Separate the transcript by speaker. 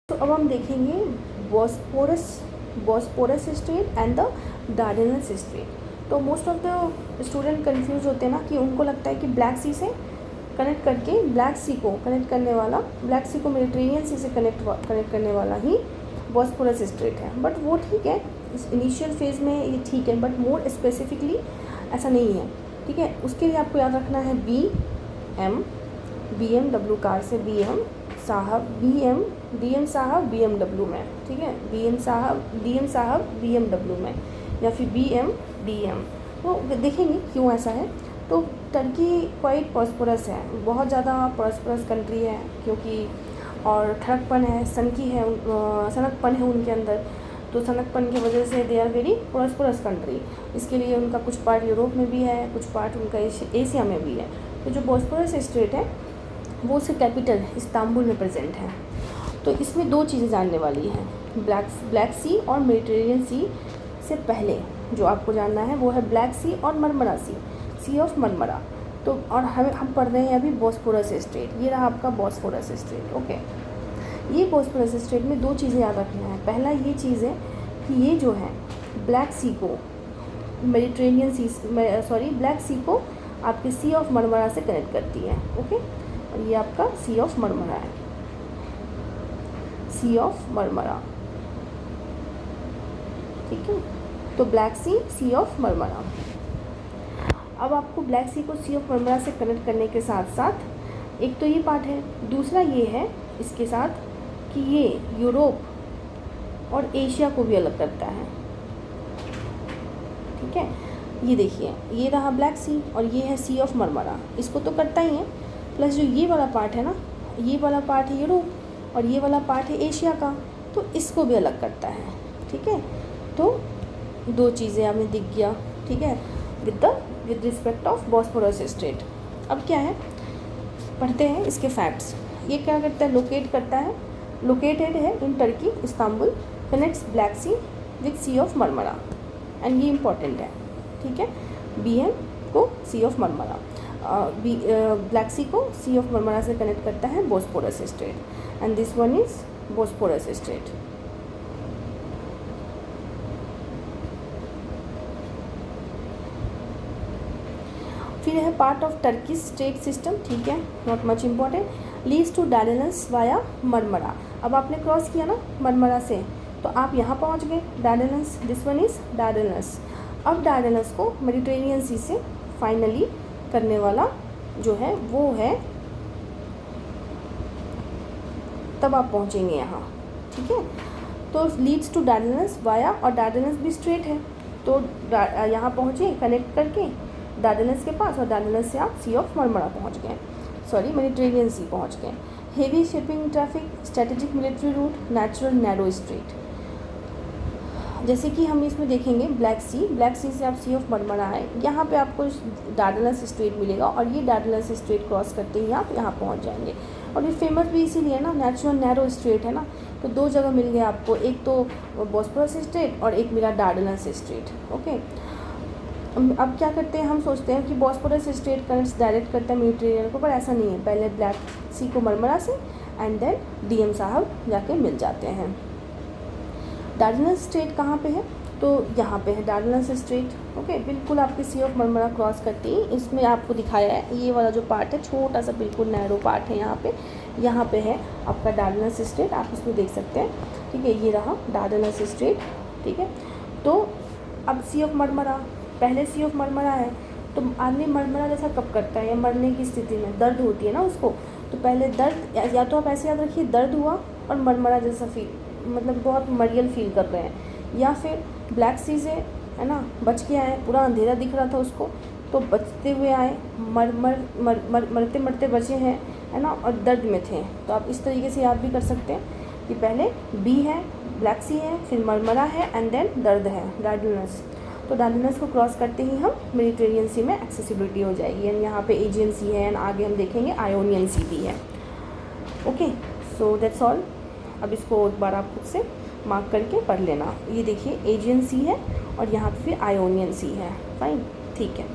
Speaker 1: तो अब हम देखेंगे Bosporus strait and the Dardanelles strait. तो most of the student confuse होते हैं ना, कि उनको लगता है कि ब्लैक सी से कनेक्ट करके ब्लैक सी को कनेक्ट करने वाला, ब्लैक सी को मेडिटेरेनियन सी से कनेक्ट करने वाला ही बॉस्पोरस स्ट्रेट है। बट वो ठीक है, इस इनिशियल फेज़ में ये ठीक है, बट मोर स्पेसिफिकली ऐसा नहीं है। ठीक है, उसके लिए आपको याद रखना है BMW कार से BM साहब, DM साहब BMW में। ठीक है, DM साहब BMW में, या फिर DM। तो देखेंगे क्यों ऐसा है। तो टर्की क्वाइट प्रॉस्परस है, बहुत ज़्यादा प्रॉस्परस कंट्री है, क्योंकि और ठड़कपन है, सनकपन है उनके अंदर। तो सनकपन की वजह से they are very prosperous country. इसके लिए उनका कुछ पार्ट यूरोप में भी है, कुछ पार्ट उनका एशिया में भी है। तो जो बॉस्पोरस स्ट्रेट है वो उसका कैपिटल इस्तांबुल में प्रेजेंट है। तो इसमें दो चीज़ें जानने वाली हैं, ब्लैक सी और मेडिटेरेनियन सी से पहले जो आपको जानना है वो है ब्लैक सी और मरमरा सी ऑफ मरमरा। तो और हम पढ़ रहे हैं अभी बॉस्पोरस स्ट्रेट। ये रहा आपका बॉस्पोरस स्ट्रेट। ओके, ये बॉस्पोरस स्ट्रेट में दो चीज़ें याद रखना है। पहला ये चीज़ है कि ये जो है ब्लैक सी को ब्लैक सी को आपके सी ऑफ मरमरा से कनेक्ट करती है। ओके, और ये आपका सी ऑफ मरमरा है, सी ऑफ मरमरा। ठीक है, तो ब्लैक सी ऑफ मरमरा। अब आपको ब्लैक सी को सी ऑफ मरमरा से कनेक्ट करने के साथ साथ एक तो ये पार्ट है, दूसरा ये है इसके साथ कि ये यूरोप और एशिया को भी अलग करता है। ठीक है, ये देखिए, ये रहा ब्लैक सी और ये है सी ऑफ मरमरा, इसको तो करता ही है। प्लस जो ये वाला पार्ट है ना, ये वाला पार्ट है यूरोप और ये वाला पार्ट है एशिया का, तो इसको भी अलग करता है। ठीक है, तो दो चीज़ें हमें दिख गया। ठीक है, with respect of Bosporus straight. अब क्या है, पढ़ते हैं इसके फैक्ट्स। ये क्या करता है, लोकेटेड है in Turkey Istanbul, connects Black Sea with Sea of Marmara, and ये इम्पॉर्टेंट है। ठीक है, BM को Sea of Marmara, Black Sea को सी ऑफ मरमरा से कनेक्ट करता है Bosporus strait, and this one is Bosporus strait. फिर है part of Turkey state system. ठीक है, not much important. Leads to Dardanelles via Marmara. अब आपने क्रॉस किया ना मरमरा से, तो आप यहाँ पहुँच गए डार्डेनल्स, दिस वन इज डार्डेनल्स। अब डार्डेनल्स को मेडिटेरेनियन सी से फाइनली करने वाला जो है वो है, तब आप पहुँचेंगे यहाँ। ठीक है, तो लीड्स टू डार्डेनल्स वाया, और डार्डेनल्स भी स्ट्रेट है, तो यहाँ पहुँचे कनेक्ट करके डार्डेनल्स के पास, और डार्डेनल्स से आप सी ऑफ मरमरा पहुँच गए, मेडिटेरेनियन सी पहुँच गए। Heavy shipping traffic, strategic military route, natural narrow strait. जैसे कि हम इसमें देखेंगे ब्लैक सी से आप सी ऑफ मरमरा आए, यहाँ पे आपको डार्डेनल्स स्ट्रेट मिलेगा, और ये डार्डेनल्स स्ट्रेट क्रॉस करते ही आप यहाँ पहुँच जाएंगे। और ये फेमस भी इसीलिए ना, नेचुरल नैरो स्ट्रेट है ना, तो दो जगह मिल गया आपको, एक तो बॉस्पोरस स्ट्रेट और एक मिला डार्डेनल्स स्ट्रेट। ओके, अब क्या करते हैं, हम सोचते हैं कि बॉस्पोरस स्ट्रेट कनेक्ट्स डायरेक्ट करता है मेडिटेरेनियन को, पर ऐसा नहीं है। पहले ब्लैक सी को मरमरा से, एंड देन DM साहब जाके मिल जाते हैं। डार्डेनल्स स्ट्रेट कहाँ पे है, तो यहाँ पे है डार्डेनल्स स्ट्रेट। ओके, बिल्कुल आपके सी ऑफ मरमरा क्रॉस करते ही इसमें आपको दिखाया है, ये वाला जो पार्ट है छोटा सा बिल्कुल नैरो पार्ट है, यहाँ पे है आपका डार्डेनल्स स्ट्रेट, आप इसमें देख सकते हैं। ठीक है, ये रहा डार्डेनल्स स्ट्रेट। ठीक है, तो अब सी ऑफ मरमरा, पहले सी ऑफ मरमरा है, तो आदमी मरमरा जैसा कब करता है, या मरने की स्थिति में दर्द होती है ना उसको, तो पहले दर्द, या तो आप ऐसे याद रखिए, दर्द हुआ और मरमरा जैसा फील, मतलब बहुत मरियल फील कर रहे हैं, या फिर ब्लैक सी से है ना बच के आए, पूरा अंधेरा दिख रहा था उसको, तो बचते हुए आए, मरते मरते बचे हैं, है ना, और दर्द में थे। तो आप इस तरीके से याद भी कर सकते हैं कि पहले B है, ब्लैक सी है, फिर मरमरा है, एंड देन दर्द है, डार्डेनल्स। तो डार्डेनल्स को क्रॉस करते ही हम मेडिटेरेनियन सी में एक्सेसिबिलिटी हो जाएगी, एंड यहाँ पे एजियन सी है, एंड आगे हम देखेंगे आयोनियन सी भी है। Okay, so that's all. अब इसको एक बार आप खुद से मार्क करके पढ़ लेना। ये देखिए एजियन सी है और यहाँ पे फिर आयोनियन सी है। फाइन, ठीक है।